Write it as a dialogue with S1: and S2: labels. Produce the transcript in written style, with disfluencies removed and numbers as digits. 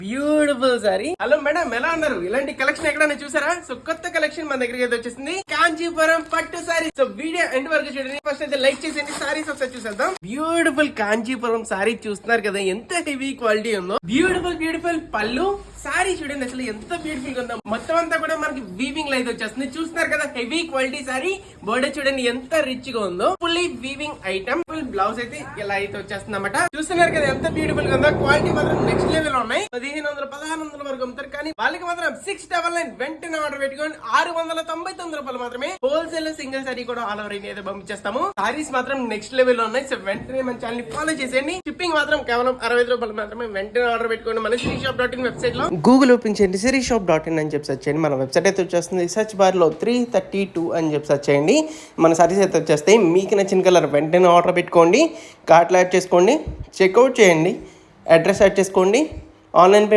S1: Beautiful sorry. Hello madam, ఎలా ఉన్నారు? ఇలాంటి కలెక్షన్ ఎక్కడైనా చూసారా? సో కొత్త కలెక్షన్ మన దగ్గరికి అయితే వచ్చేసింది, కాంచీపురం పట్టు సారీ. సో వీడియో ఎండ్ వరకు చూడండి. ఫస్ట్ అయితే లైక్ చేసేయండి. సారీస్ ఒకసారి చూసేద్దాం. బ్యూటిఫుల్ కాంచీపురం సారీ చూస్తున్నారు కదా, ఎంత హెవీ క్వాలిటీ ఉందో. బ్యూటిఫుల్ పళ్ళు. సారీ చూడండి అసలు ఎంత బ్యూటిఫుల్ గా ఉందో. మొత్తం అంతా కూడా మనకి వీవింగ్ లో అయితే వచ్చేస్తుంది. చూస్తున్నారు కదా, హెవీ క్వాలిటీ సారీ. బోర్డర్ చూడండి ఎంత రిచ్ గా ఉందో. Fully weaving item. Full blouse అయితే ఇలా అయితే వచ్చేస్తుంది అన్నమాట. చూస్తున్నారు కదా ఎంత బ్యూటిఫుల్ గా ఉందో. క్వాలిటీ మాత్రం నెక్స్ట్ లెవెల్ ఉన్నాయి. 1500 1600 వరకు అమ్ముతారు, కానీ వాళ్ళకి మాత్రం 699 వెంటనే ఆర్డర్ పెట్టుకోండి. 699 రూపాయలు మాత్రమే. హోల్సేల్ సింగిల్ సారీ కూడా ఆల్ ఓవర్ ఇండియా అయితే పంపించేస్తాము. సారీస్ మాత్రం నెక్స్ట్ లెవెల్ లో ఉన్నాయి. సో వెంటనే మన ఛానల్ ని ఫాలో చేసేయండి. షిప్పింగ్ మాత్రం కేవలం 65 రూపాయలు మాత్రమే. వెంటనే ఆర్డర్ పెట్టుకోండి. మన శ్రీషాప్.in వెబ్సైట్ లో గూగుల్ ఓపెన్ చేయండి, శ్రీషాప్.in అని చెప్పి సెర్చ్ చేయండి. మన వెబ్సైట్ అయితే వచ్చేస్తుంది. సెర్చ్ బార్ లో 332 అని చెప్పి సెర్చ్ చేయండి. మన సారీస్ అయితే వచ్చేస్తాయి. మీకు నచ్చిన కలర్ వెంటనే ఆర్డర్ పెట్టుకోండి. కార్ట్లో యాడ్ చేసుకోండి, చెక్అవుట్ చేయండి, అడ్రస్ యాడ్ చేసుకోండి, ఆన్లైన్